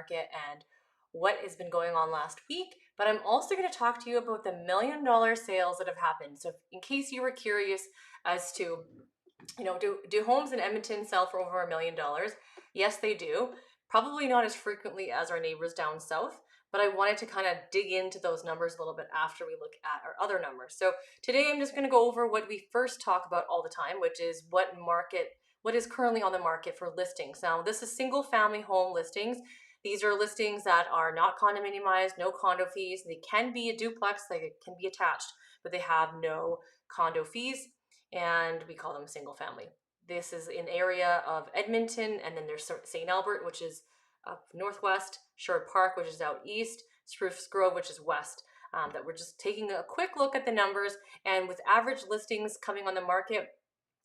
market and what has been going on last week. But I'm also going to talk to you about the $1 million sales that have happened. So in case you were curious as to, do homes in Edmonton sell for over $1 million? Yes, they do. Probably not as frequently as our neighbors down south, but I wanted to kind of dig into those numbers a little bit after we look at our other numbers. So today I'm just going to go over what we first talk about all the time, which is what is currently on the market for listings. Now, this is single family home listings. These are listings that are not condominiumized, no condo fees. They can be a duplex, they can be attached, but they have no condo fees, and we call them single family. This is an area of Edmonton, and then there's St. Albert, which is up northwest, Sherwood Park, which is out east, Spruce Grove, which is west. That we're just taking a quick look at the numbers, and with average listings coming on the market,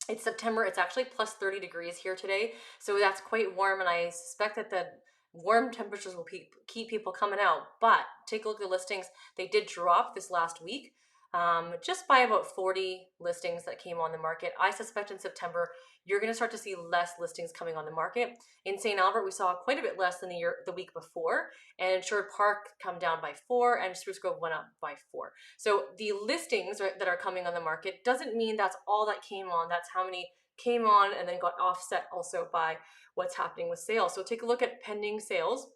it's September. It's actually plus 30 degrees here today, so that's quite warm, and I suspect that the warm temperatures will keep people coming out. But take a look at the listings. They did drop this last week, just by about 40 listings that came on the market. I suspect in September, you're going to start to see less listings coming on the market. In St. Albert, we saw quite a bit less than the week before, and Sherwood Park come down by 4, and Spruce Grove went up by 4. So the listings that are coming on the market doesn't mean that's all that came on. That's how many came on and then got offset also by what's happening with sales. So take a look at pending sales.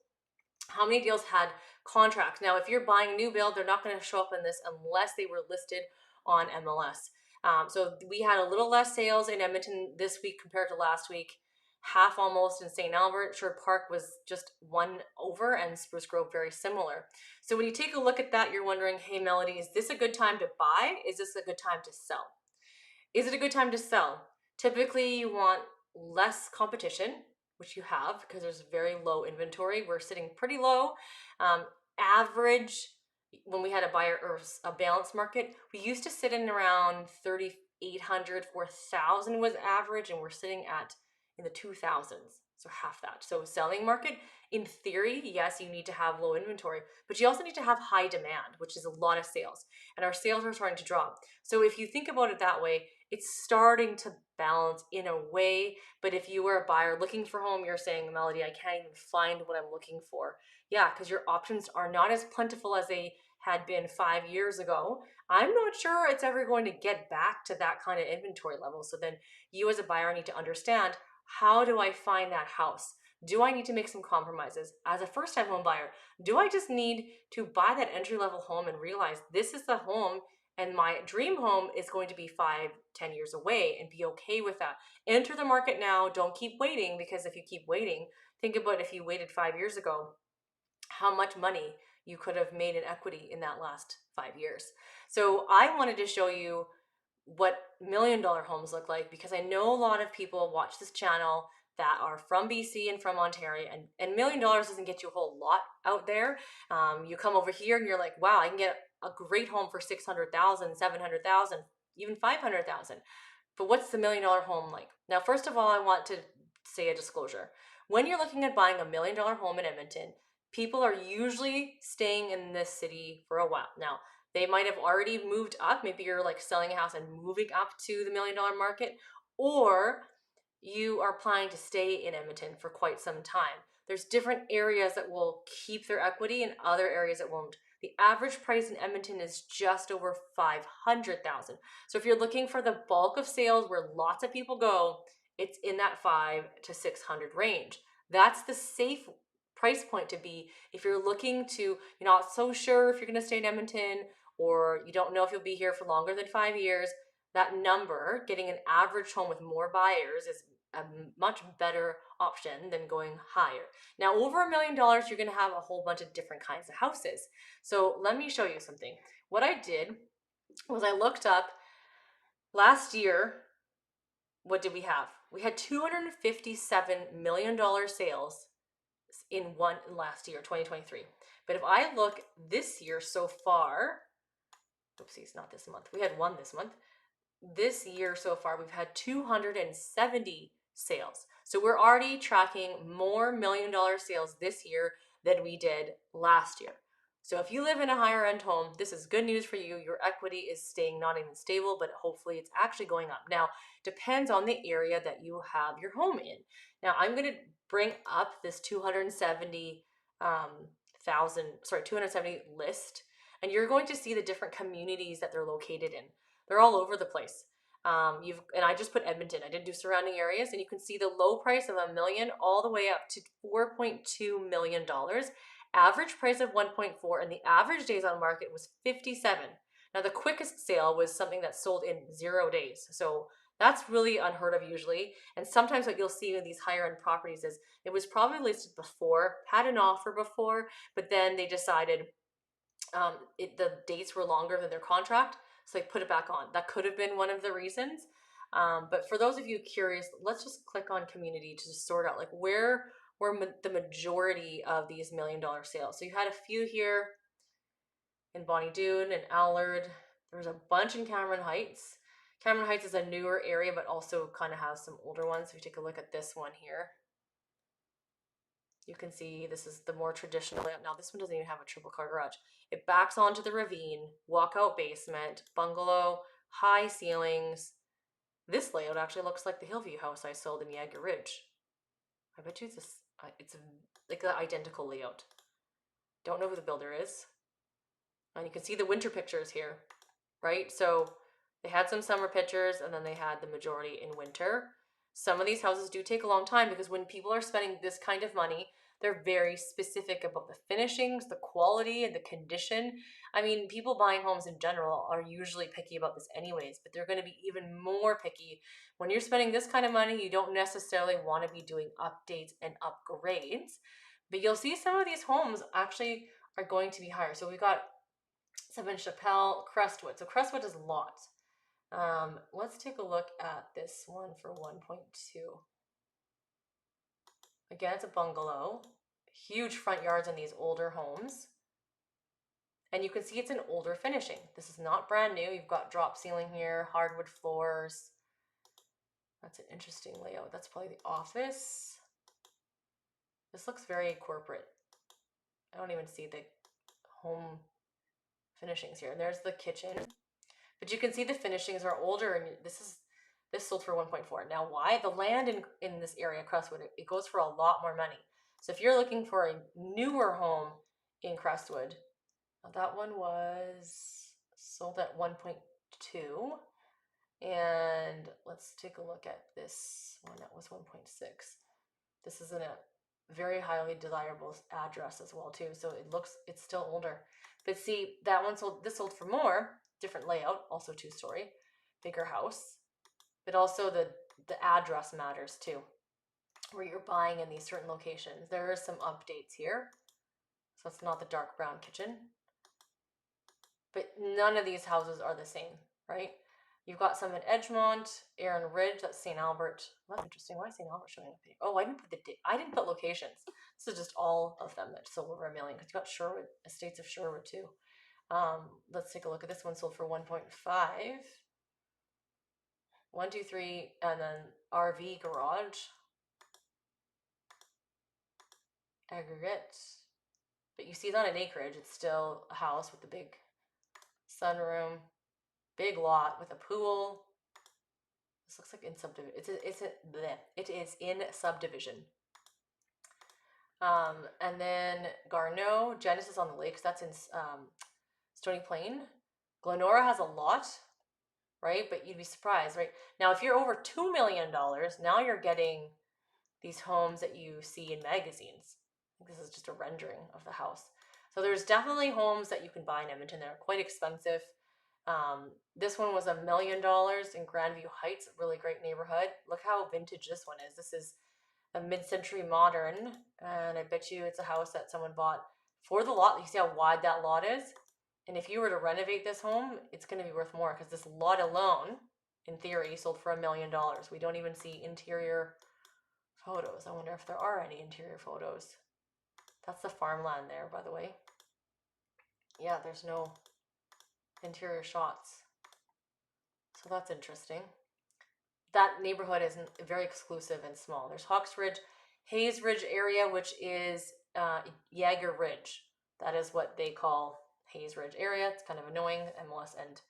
How many deals had contracts? Now, if you're buying a new build, they're not going to show up in this unless they were listed on MLS. So we had a little less sales in Edmonton this week compared to last week, half almost in St. Albert. Sherwood Park was just 1 over, and Spruce Grove very similar. So when you take a look at that, you're wondering, hey, Melody, is this a good time to buy? Is this a good time to sell? Is it a good time to sell? Typically, you want less competition, which you have because there's very low inventory. We're sitting pretty low. Average, when we had a buyer or a balanced market, we used to sit in around 3,800, 4,000 was average, and we're sitting at in the 2,000s. So half that. So selling market, in theory, yes, you need to have low inventory, but you also need to have high demand, which is a lot of sales. And our sales are starting to drop. So if you think about it that way, it's starting to balance in a way. But if you were a buyer looking for a home, you're saying, Melody, I can't even find what I'm looking for. Yeah, because your options are not as plentiful as they had been 5 years ago. I'm not sure it's ever going to get back to that kind of inventory level. So then you as a buyer need to understand, how do I find that house? Do I need to make some compromises? As a first-time home buyer, do I just need to buy that entry-level home and realize this is the home and my dream home is going to be 5, 10 years away, and be okay with that? Enter the market now. Don't keep waiting, because if you keep waiting, think about if you waited 5 years ago, how much money you could have made in equity in that last 5 years. So I wanted to show you what $1 million homes look like, because I know a lot of people watch this channel that are from BC and from Ontario, and $1 million doesn't get you a whole lot out there. You come over here and you're like, wow, I can get a great home for 600,000, 700,000, even 500,000. But what's the $1 million home like? Now, first of all, I want to say a disclosure. When you're looking at buying a $1 million home in Edmonton, people are usually staying in this city for a while. Now, they might have already moved up. Maybe you're like selling a house and moving up to the $1 million market, or you are planning to stay in Edmonton for quite some time. There's different areas that will keep their equity and other areas that won't. The average price in Edmonton is just over 500,000. So if you're looking for the bulk of sales where lots of people go, it's in that 5 to 600 range. That's the safe price point to be if you're looking to, you're not so sure if you're going to stay in Edmonton, or you don't know if you'll be here for longer than 5 years. That number, getting an average home with more buyers, is a much better option than going higher. Now, over $1 million, you're going to have a whole bunch of different kinds of houses. So let me show you something. What I did was I looked up last year. What did we have? We had $257 million sales in last year, 2023. But if I look this year so far, oopsies, not this month. We had one this month. This year so far, we've had 270 sales. So we're already tracking more $1 million sales this year than we did last year. So if you live in a higher end home, this is good news for you. Your equity is staying not even stable, but hopefully it's actually going up. Now, depends on the area that you have your home in. Now, I'm going to bring up this 270 thousand, sorry, 270 list, and you're going to see the different communities that they're located in. They're all over the place. And I just put Edmonton. I didn't do surrounding areas, and you can see the low price of $1 million all the way up to $4.2 million. Average price of 1.4, and the average days on market was 57. Now the quickest sale was something that sold in 0 days. So that's really unheard of usually. And sometimes what you'll see in these higher end properties is it was probably listed before, had an offer before, but then they decided the dates were longer than their contract, so they put it back on. That could have been one of the reasons. But for those of you curious, let's just click on community to just sort out like where were the majority of these $1 million sales. So you had a few here in Bonnie Doon and Allard. There's a bunch in Cameron Heights. Cameron Heights is a newer area, but also kind of has some older ones. If you take a look at this one here, you can see this is the more traditional layout. Now this one doesn't even have a triple car garage. It backs onto the ravine, walkout basement, bungalow, high ceilings. This layout actually looks like the Hillview house I sold in Yager Ridge. I bet you it's like the identical layout. Don't know who the builder is. And you can see the winter pictures here, right? So they had some summer pictures and then they had the majority in winter. Some of these houses do take a long time because when people are spending this kind of money, they're very specific about the finishings, the quality, and the condition. I mean, people buying homes in general are usually picky about this anyways, but they're going to be even more picky. When you're spending this kind of money, you don't necessarily want to be doing updates and upgrades, but you'll see some of these homes actually are going to be higher. So we've got Seven Chappelle, Crestwood. So Crestwood is a lot. Let's take a look at this one for 1.2. Again, it's a bungalow. Huge front yards in these older homes. And you can see it's an older finishing. This is not brand new. You've got drop ceiling here, hardwood floors. That's an interesting layout. That's probably the office. This looks very corporate. I don't even see the home finishings here. And there's the kitchen. But you can see the finishings are older, and this sold for 1.4. Now, why? The land in this area, Crestwood, it goes for a lot more money. So if you're looking for a newer home in Crestwood, that one was sold at 1.2. And let's take a look at this one that was 1.6. This is in a very highly desirable address as well too. So it's still older. But see, that one this sold for more, different layout, also 2-story, bigger house. But also the address matters too, where you're buying in these certain locations. There are some updates here. So it's not the dark brown kitchen. But none of these houses are the same, right? You've got some in Edgemont, Erin Ridge, that's St. Albert. Well, that's interesting. Why is St. Albert showing up here? Oh, I didn't put locations. This is just all of them that sold over $1 million. Because you got Sherwood, Estates of Sherwood too. Let's take a look at this one. Sold for 1.5. 1, 2, 3, and then RV garage. Aggregate. But you see it's not an acreage. It's still a house with a big sunroom. Big lot with a pool. This looks like in subdivision. It is in subdivision. And then Garneau, Genesis on the Lakes, that's in Stony Plain. Glenora has a lot, right? But you'd be surprised, right? Now, if you're over $2 million, now you're getting these homes that you see in magazines. This is just a rendering of the house. So there's definitely homes that you can buy in Edmonton that are quite expensive. This one was $1 million in Grandview Heights, a really great neighborhood. Look how vintage this one is. This is a mid-century modern, and I bet you it's a house that someone bought for the lot. You see how wide that lot is? And if you were to renovate this home, it's going to be worth more because this lot alone, in theory, sold for $1 million. We don't even see interior photos. I wonder if there are any interior photos. That's the farmland there, by the way. Yeah, there's no interior shots. So that's interesting. That neighborhood is very exclusive and small. There's Hawks Ridge, Hayes Ridge area, which is Yager Ridge. That is what they call Hayes Ridge area. It's kind of annoying, MLS, and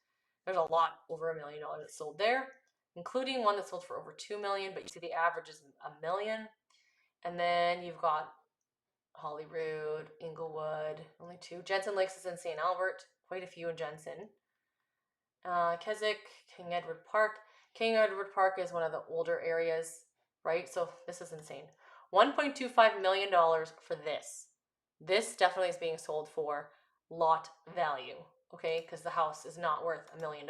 there's a lot over $1 million that sold there, including one that sold for over $2 million. But you see the average is $1 million. And then you've got Holyrood, Inglewood, only two. Jensen Lakes is in St. Albert, quite a few in Jensen. Keswick, King Edward Park. King Edward Park is one of the older areas, right? So this is insane. $1.25 million for this. This definitely is being sold for lot value, okay? Because the house is not worth $1 million.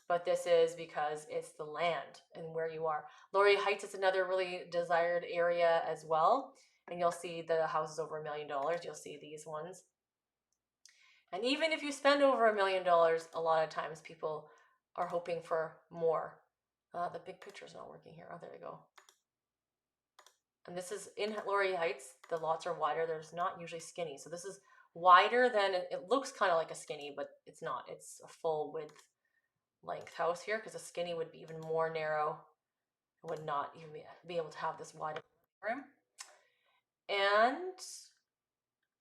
But this is because it's the land and where you are. Laurier Heights is another really desired area as well. And you'll see the houses over $1 million. You'll see these ones. And even if you spend over $1 million, a lot of times people are hoping for more. The big picture's not working here. Oh, there we go. And this is in Laurier Heights. The lots are wider. There's not usually skinny. So this is wider than, it looks kind of like a skinny, but it's not. It's a full width length house here, because a skinny would be even more narrow. It would not even be able to have this wide room. And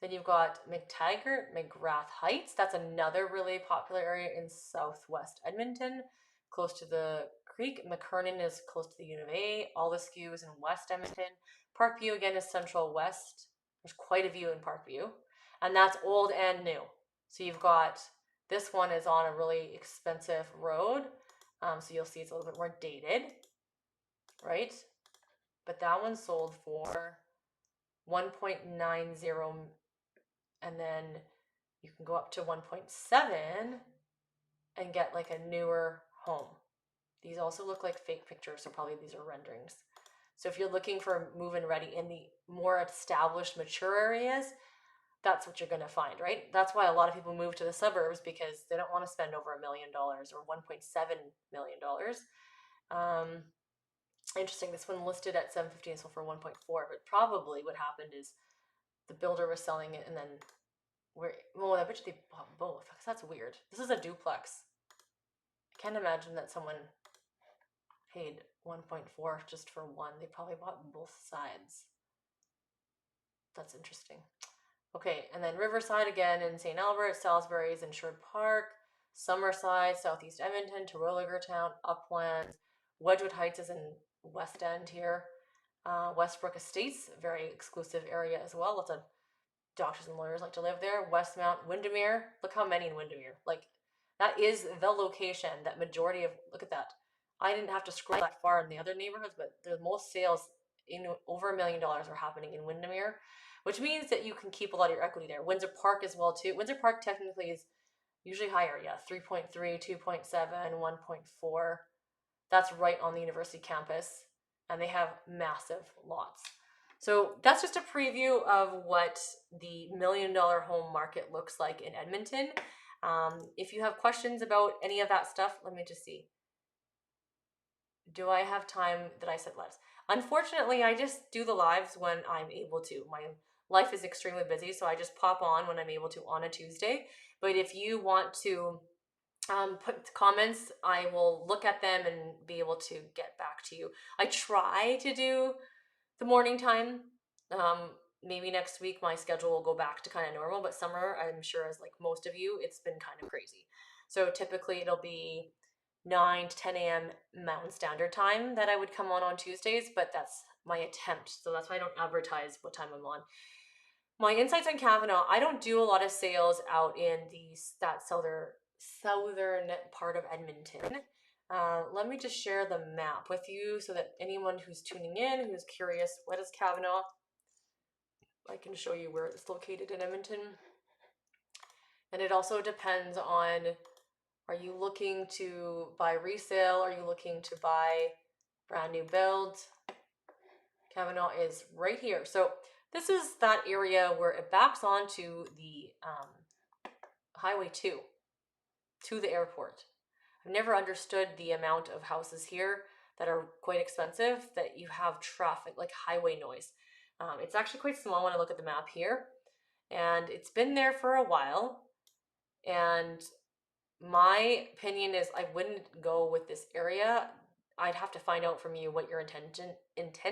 then you've got McTaggart, McGrath Heights. That's another really popular area in southwest Edmonton, close to the creek. McKernan is close to the U of A. All-the-Skew is in west Edmonton. Parkview, again, is central west. There's quite a view in Parkview. And that's old and new. So you've got, this one is on a really expensive road. So you'll see it's a little bit more dated, right? But that one sold for 1.90, and then you can go up to 1.7 and get like a newer home. These also look like fake pictures, so probably these are renderings. So if you're looking for move-in ready in the more established, mature areas, that's what you're going to find, right? That's why a lot of people move to the suburbs, because they don't want to spend over $1 million or $1.7 million. Interesting, this one listed at $750 and sold for 1.4, but probably what happened is the builder was selling it, and then well, I bet you they bought both, because that's weird. This is a duplex. I can't imagine that someone paid 1.4 just for one. They probably bought both sides. That's interesting. Okay, and then Riverside again in St. Albert, Salisbury's in Sherwood Park, Summerside, Southeast Edmonton, Terwillegar Town, Uplands, Wedgwood Heights is in West End here. Westbrook Estates, very exclusive area as well. Lots of doctors and lawyers like to live there. Westmount, Windermere. Look how many in Windermere. Like, that is the location that majority of, look at that. I didn't have to scroll that far in the other neighborhoods, but the most sales in over $1 million are happening in Windermere, which means that you can keep a lot of your equity there. Windsor Park as well too. Windsor Park technically is usually higher, yeah, 3.3, 2.7, 1.4. That's right on the university campus, and they have massive lots. So that's just a preview of what the $1 million home market looks like in Edmonton. If you have questions about any of that stuff, let me just see. Do I have time that I said lives? Unfortunately, I just do the lives when I'm able to. My life is extremely busy, so I just pop on when I'm able to on a Tuesday. But if you want to put comments, I will look at them and be able to get back to you. I try to do the morning time. Maybe next week my schedule will go back to kind of normal, but summer, I'm sure, as like most of you, it's been kind of crazy. So typically it'll be 9 to 10 a.m. Mountain Standard Time that I would come on Tuesdays, but that's my attempt. So that's why I don't advertise what time I'm on. My insights on Kavanaugh, I don't do a lot of sales out in that southern part of Edmonton. Let me just share the map with you so that anyone who's tuning in, who's curious, what is Kavanaugh? I can show you where it's located in Edmonton. And it also depends on, are you looking to buy resale? Are you looking to buy brand new build? Kavanaugh is right here. So this is that area where it backs onto the Highway 2 to the airport. I've never understood the amount of houses here that are quite expensive that you have traffic, like highway noise. It's actually quite small when I look at the map here, and it's been there for a while. And my opinion is I wouldn't go with this area. I'd have to find out from you what your intent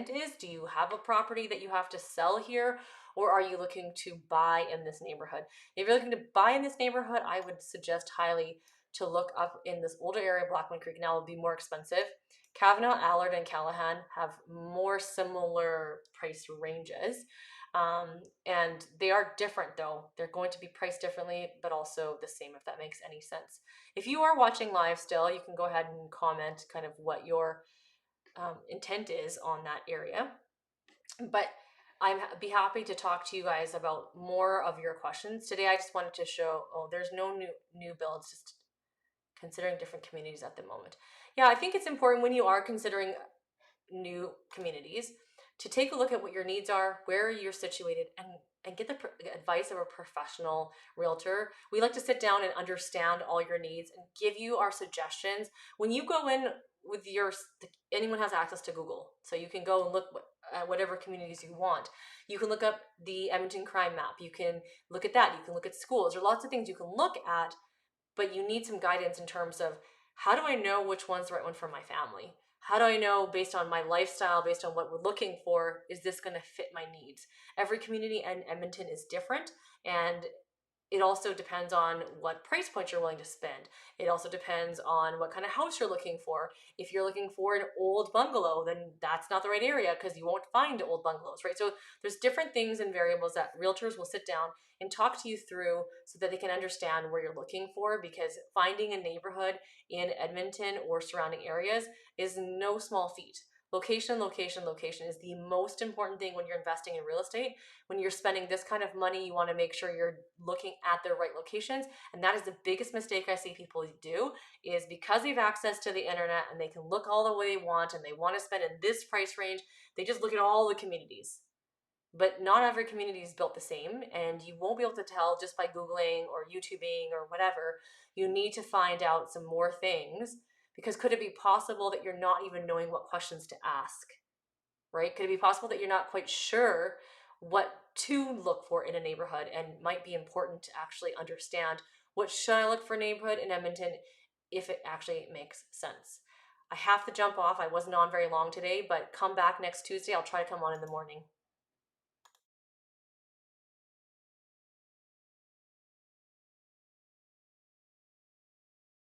is. Do you have a property that you have to sell here, or are you looking to buy in this neighborhood? If you're looking to buy in this neighborhood, I would suggest highly to look up in this older area. Blackman Creek now will be more expensive. Kavanaugh, Allard, and Callahan have more similar price ranges. And they are different though. They're going to be priced differently, but also the same, if that makes any sense. If you are watching live still, you can go ahead and comment kind of what your intent is on that area. But I'd be happy to talk to you guys about more of your questions. Today I just wanted to show, oh, there's no new builds, just considering different communities at the moment. Yeah, I think it's important when you are considering new communities to take a look at what your needs are, where you're situated, and get the advice of a professional realtor. We like to sit down and understand all your needs and give you our suggestions. When you go in with your, anyone has access to Google, so you can go and look at whatever communities you want. You can look up the Edmonton crime map. You can look at that. You can look at schools. There are lots of things you can look at, but you need some guidance in terms of, how do I know which one's the right one for my family? How do I know, based on my lifestyle, based on what we're looking for, is this going to fit my needs? Every community in Edmonton is different, and it also depends on what price point you're willing to spend. It also depends on what kind of house you're looking for. If you're looking for an old bungalow, then that's not the right area because you won't find old bungalows, right? So there's different things and variables that realtors will sit down and talk to you through so that they can understand where you're looking for, because finding a neighborhood in Edmonton or surrounding areas is no small feat. Location, location, location is the most important thing when you're investing in real estate. When you're spending this kind of money, you want to make sure you're looking at the right locations. And that is the biggest mistake I see people do, is because they have access to the internet and they can look all the way they want and they want to spend in this price range, they just look at all the communities. But not every community is built the same, and you won't be able to tell just by Googling or YouTubing or whatever. You need to find out some more things, because could it be possible that you're not even knowing what questions to ask? Right? Could it be possible that you're not quite sure what to look for in a neighborhood, and might be important to actually understand, what should I look for a neighborhood in Edmonton, if it actually makes sense? I have to jump off. I wasn't on very long today, but come back next Tuesday. I'll try to come on in the morning.